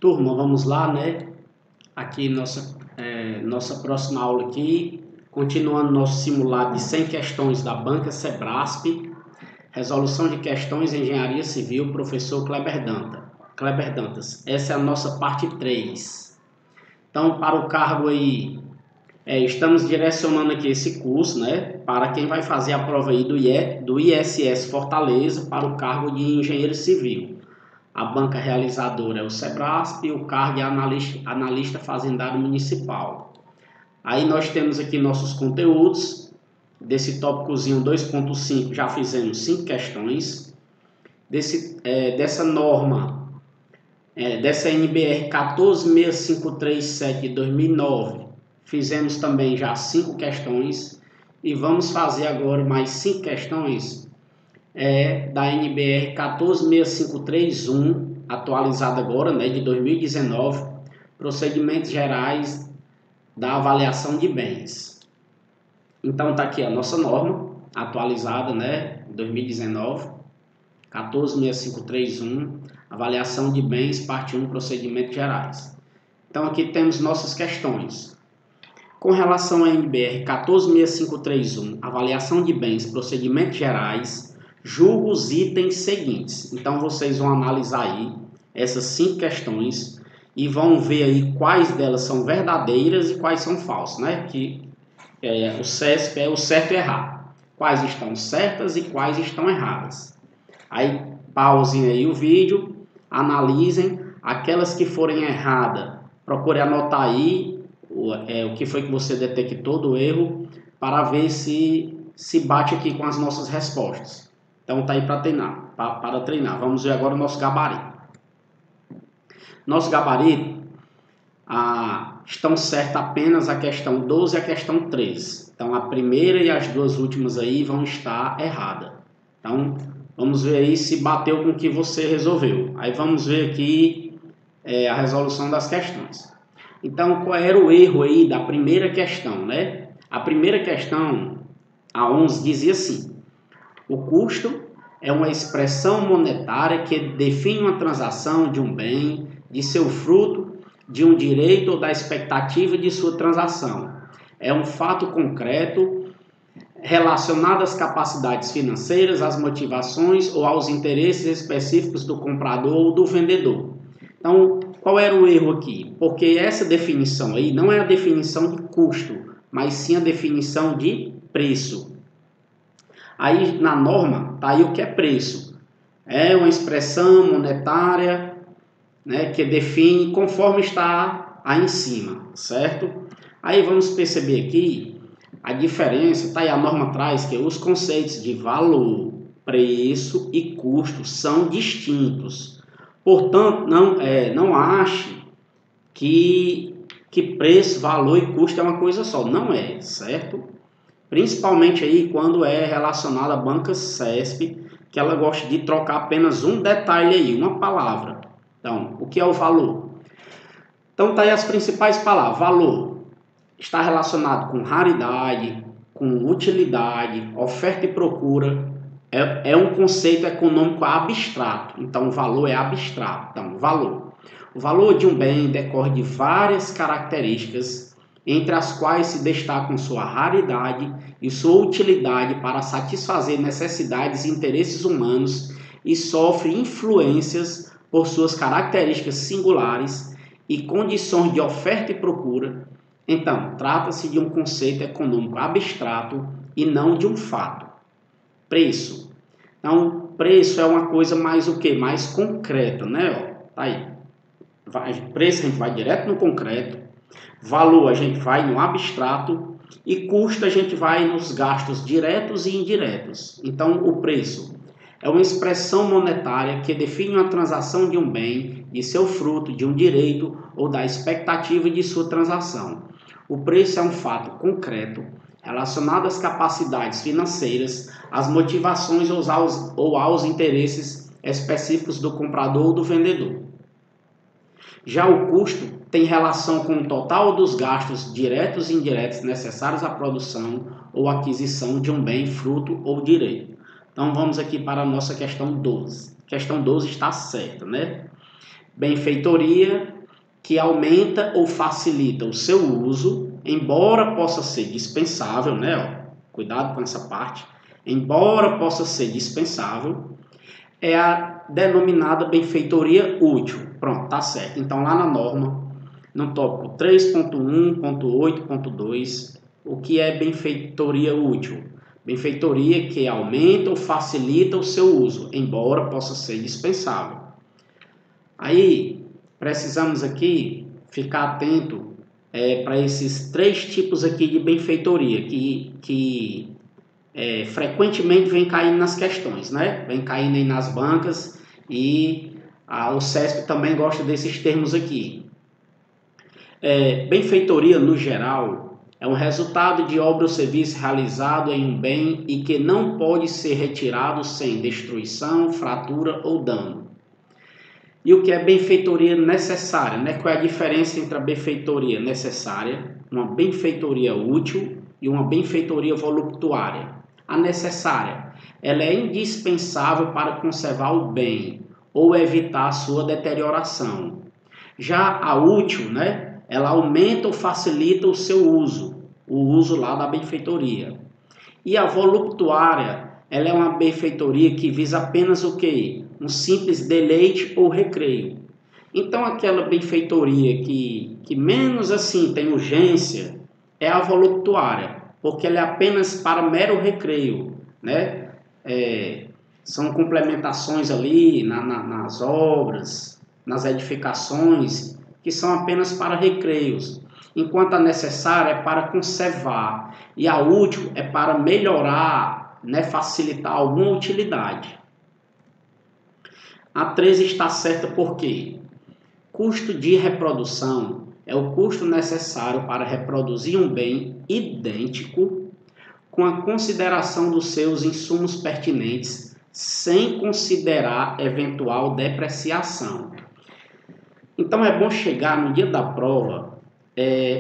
Turma, vamos lá, né? Aqui nossa próxima aula aqui, continuando nosso simulado de 100 questões da Banca Sebrasp, resolução de questões em Engenharia Civil, professor Kleber Dantas. Essa é a nossa parte 3. Então, para o cargo aí, estamos direcionando aqui esse curso, né? Para quem vai fazer a prova aí do ISS Fortaleza para o cargo de Engenheiro Civil. A banca realizadora é o Sebrasp e o cargo é analista fazendário municipal. Aí nós temos aqui nossos conteúdos. Desse tópicozinho 2.5 já fizemos 5 questões. Dessa norma, dessa NBR 146537 de 2009, fizemos também já 5 questões. E vamos fazer agora mais 5 questões da NBR 146531, atualizada agora, né, de 2019, procedimentos gerais da avaliação de bens. Então tá aqui a nossa norma atualizada, né, 2019, 146531, avaliação de bens, parte 1, procedimentos gerais. Então aqui temos nossas questões. Com relação à NBR 146531, avaliação de bens, procedimentos gerais, julgo os itens seguintes. Então vocês vão analisar aí essas 5 questões e vão ver aí quais delas são verdadeiras e quais são falsas, né? Que o CESP é o certo e errado. Quais estão certas e quais estão erradas. Aí pausem aí o vídeo, analisem aquelas que forem erradas. Procure anotar aí o que foi que você detectou do erro para ver se bate aqui com as nossas respostas. Então tá aí para treinar. Vamos ver agora o nosso gabarito. Nosso gabarito estão certas apenas a questão 12 e a questão 13. Então a primeira e as duas últimas aí vão estar erradas. Então vamos ver aí se bateu com o que você resolveu. Aí vamos ver aqui a resolução das questões. Então qual era o erro aí da primeira questão, né? A primeira questão, a 11, dizia assim: o custo é uma expressão monetária que define uma transação de um bem, de seu fruto, de um direito ou da expectativa de sua transação. É um fato concreto relacionado às capacidades financeiras, às motivações ou aos interesses específicos do comprador ou do vendedor. Então, qual era o erro aqui? Porque essa definição aí não é a definição de custo, mas sim a definição de preço. Aí na norma está aí o que é preço. É uma expressão monetária, né, que define conforme está aí em cima, certo? Aí vamos perceber aqui a diferença, tá aí a norma traz que os conceitos de valor, preço e custo são distintos. Portanto, não ache que preço, valor e custo é uma coisa só. Não é, certo? Principalmente aí quando é relacionado à banca CESP, que ela gosta de trocar apenas um detalhe aí, uma palavra. Então, o que é o valor? Então, tá aí as principais palavras. Valor está relacionado com raridade, com utilidade, oferta e procura. É um conceito econômico abstrato. Então, o valor é abstrato. Então, valor. O valor de um bem decorre de várias características, entre as quais se destacam sua raridade e sua utilidade para satisfazer necessidades e interesses humanos e sofre influências por suas características singulares e condições de oferta e procura. Então, trata-se de um conceito econômico abstrato e não de um fato. Preço. Então, preço é uma coisa mais o quê? Mais concreta, né? Ó, tá aí. Preço a gente vai direto no concreto. Valor a gente vai no abstrato. E custo a gente vai nos gastos diretos e indiretos. Então, o preço é uma expressão monetária que define uma transação de um bem, de seu fruto, de um direito ou da expectativa de sua transação. O preço é um fato concreto relacionado às capacidades financeiras, às motivações ou aos interesses específicos do comprador ou do vendedor. Já o custo tem relação com o total dos gastos diretos e indiretos necessários à produção ou aquisição de um bem, fruto ou direito. Então vamos aqui para a nossa questão 12. Questão 12 está certa, né? Benfeitoria que aumenta ou facilita o seu uso, embora possa ser dispensável, né? Ó, cuidado com essa parte. Embora possa ser dispensável, é a denominada benfeitoria útil. Pronto, tá certo. Então, lá na norma, no tópico 3.1.8.2, o que é benfeitoria útil? Benfeitoria que aumenta ou facilita o seu uso, embora possa ser dispensável. Aí, precisamos aqui ficar atento para esses 3 tipos aqui de benfeitoria que frequentemente vem caindo nas questões, né? Vem caindo aí nas bancas e o CESP também gosta desses termos aqui. Benfeitoria, no geral, é um resultado de obra ou serviço realizado em um bem e que não pode ser retirado sem destruição, fratura ou dano. E o que é benfeitoria necessária, né? Qual é a diferença entre a benfeitoria necessária, uma benfeitoria útil e uma benfeitoria voluptuária? A necessária, ela é indispensável para conservar o bem ou evitar a sua deterioração. Já a útil, né? Ela aumenta ou facilita o seu uso, o uso lá da benfeitoria. E a voluptuária, ela é uma benfeitoria que visa apenas o quê? Um simples deleite ou recreio. Então, aquela benfeitoria que menos assim tem urgência é a voluptuária, porque ela é apenas para mero recreio, né? São complementações ali nas obras, nas edificações, que são apenas para recreios, enquanto a necessária é para conservar e a útil é para melhorar, né, facilitar alguma utilidade. A 13 está certa porque custo de reprodução é o custo necessário para reproduzir um bem idêntico com a consideração dos seus insumos pertinentes, sem considerar eventual depreciação. Então é bom chegar no dia da prova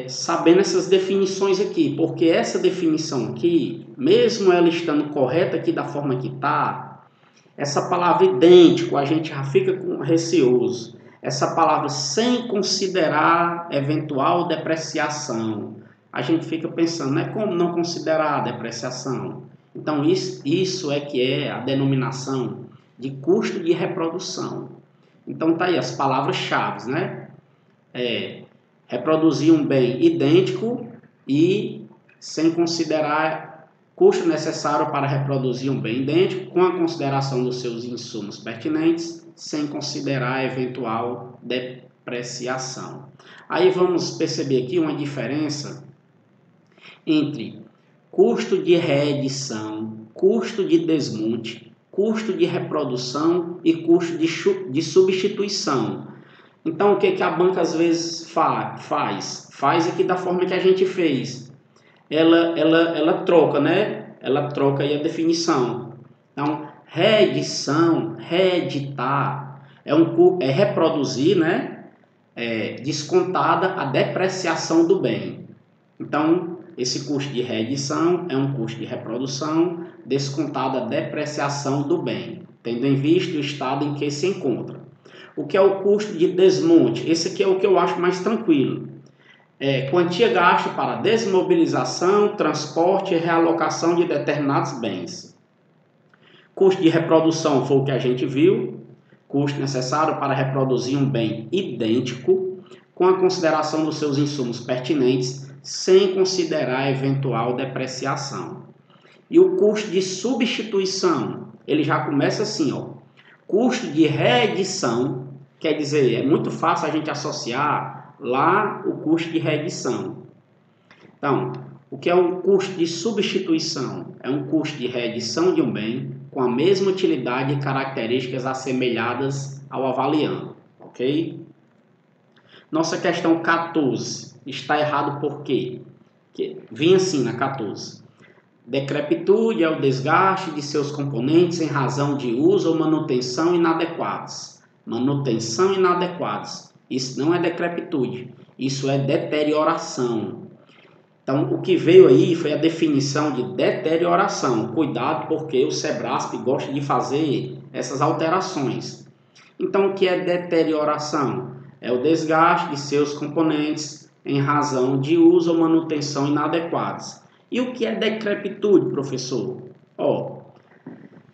sabendo essas definições aqui, porque essa definição aqui, mesmo ela estando correta aqui da forma que está, essa palavra idêntico, a gente já fica receoso. Essa palavra sem considerar eventual depreciação, a gente fica pensando, né, como não considerar a depreciação? Então, isso é que é a denominação de custo de reprodução. Então, tá aí as palavras-chave, né? Reproduzir um bem idêntico e sem considerar custo necessário para reproduzir um bem idêntico, com a consideração dos seus insumos pertinentes, sem considerar eventual depreciação. Aí vamos perceber aqui uma diferença entre custo de reedição, custo de desmonte, custo de reprodução e custo de substituição. Então, o que a banca às vezes faz? Faz aqui da forma que a gente fez. Ela troca, né? Ela troca aí a definição. Então, reedição, reeditar, é reproduzir, né? Descontada a depreciação do bem. Então, esse custo de reedição é um custo de reprodução descontada a depreciação do bem, tendo em vista o estado em que se encontra. O que é o custo de desmonte? Esse aqui é o que eu acho mais tranquilo. Quantia gasta para desmobilização, transporte e realocação de determinados bens. Custo de reprodução foi o que a gente viu. Custo necessário para reproduzir um bem idêntico, com a consideração dos seus insumos pertinentes, sem considerar eventual depreciação. E o custo de substituição, ele já começa assim, ó. Custo de reedição, quer dizer, é muito fácil a gente associar lá o custo de reedição. Então, o que é um custo de substituição? É um custo de reedição de um bem com a mesma utilidade e características assemelhadas ao avaliando, ok? Nossa questão 14 está errado por quê? Vinha assim na 14. Decrepitude é o desgaste de seus componentes em razão de uso ou manutenção inadequadas. Manutenção inadequadas. Isso não é decrepitude, isso é deterioração. Então, o que veio aí foi a definição de deterioração. Cuidado, porque o SEBRASP gosta de fazer essas alterações. Então, o que é deterioração? É o desgaste de seus componentes em razão de uso ou manutenção inadequadas. E o que é decrepitude, professor?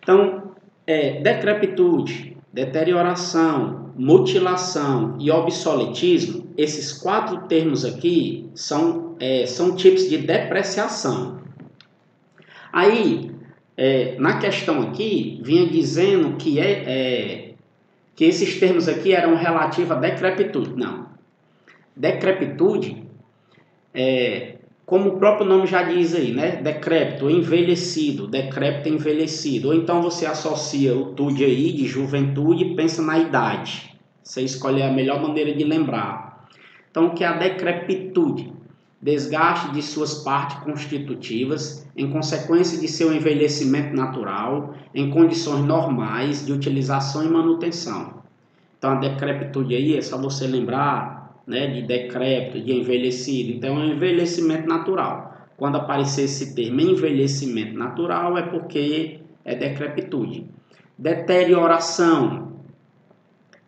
Então, decrepitude, deterioração, mutilação e obsoletismo, esses 4 termos aqui são tipos de depreciação. Aí, na questão aqui, vinha dizendo que esses termos aqui eram relativos a decrepitude. Não. Decrepitude, como o próprio nome já diz aí, né? Decrépito, envelhecido, decrépito, envelhecido. Ou então você associa o tude aí de juventude e pensa na idade. Você escolhe a melhor maneira de lembrar. Então, o que é a decrepitude? Desgaste de suas partes constitutivas em consequência de seu envelhecimento natural em condições normais de utilização e manutenção. Então, a decrepitude aí é só você lembrar, né, de decrépito, de envelhecido. Então, é um envelhecimento natural. Quando aparecer esse termo envelhecimento natural é porque é decrepitude. Deterioração,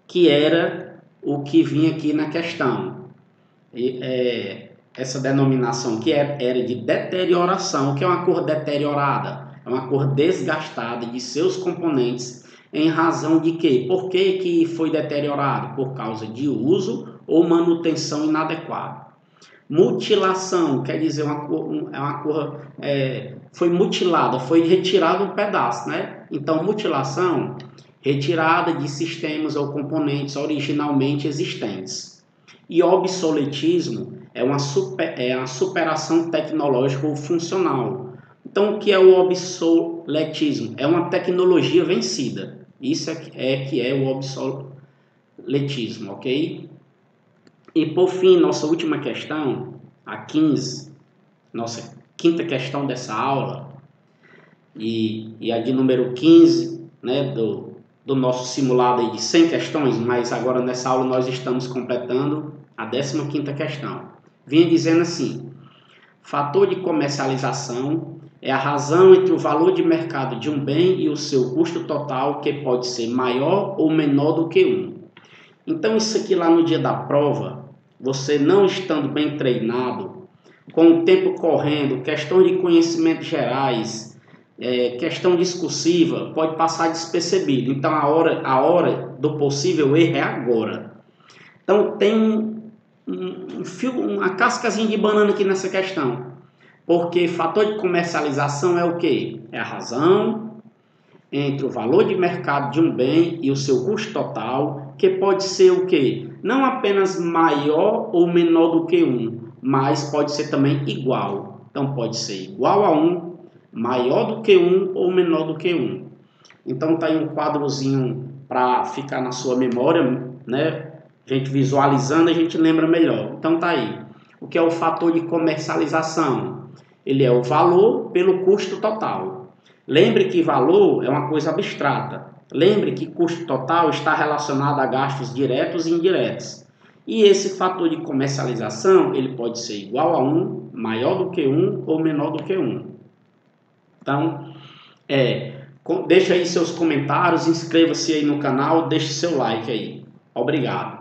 que era o que vinha aqui na questão. Essa denominação que era de deterioração. O que é uma cor deteriorada? É uma cor desgastada de seus componentes em razão de quê? Por que foi deteriorado? Por causa de uso ou manutenção inadequada. Mutilação quer dizer foi mutilada, foi retirado um pedaço, né? Então, mutilação, retirada de sistemas ou componentes originalmente existentes. E obsoletismo é a superação tecnológica ou funcional. Então, o que é o obsoletismo? É uma tecnologia vencida. Isso que é o obsoletismo, ok? E, por fim, nossa última questão, a 15, nossa quinta questão dessa aula, e a de número 15, né, do nosso simulado aí de 100 questões, mas agora nessa aula nós estamos completando a 15ª questão. Vinha dizendo assim: fator de comercialização é a razão entre o valor de mercado de um bem e o seu custo total, que pode ser maior ou menor do que 1. Então, isso aqui lá no dia da prova, você não estando bem treinado, com o tempo correndo, questão de conhecimentos gerais, questão discursiva, pode passar despercebido. Então, a hora do possível erro é agora. Então, tem uma cascazinha de banana aqui nessa questão. Porque fator de comercialização é o quê? É a razão entre o valor de mercado de um bem e o seu custo total, que pode ser o quê? Não apenas maior ou menor do que 1, mas pode ser também igual. Então, pode ser igual a 1, maior do que 1 ou menor do que 1. Então, tá aí um quadrozinho para ficar na sua memória, né? A gente visualizando, a gente lembra melhor. Então, tá aí. O que é o fator de comercialização? Ele é o valor pelo custo total. Lembre que valor é uma coisa abstrata. Lembre que custo total está relacionado a gastos diretos e indiretos. E esse fator de comercialização, ele pode ser igual a 1, maior do que 1 ou menor do que 1. Então, deixa aí seus comentários, inscreva-se aí no canal, deixe seu like aí. Obrigado.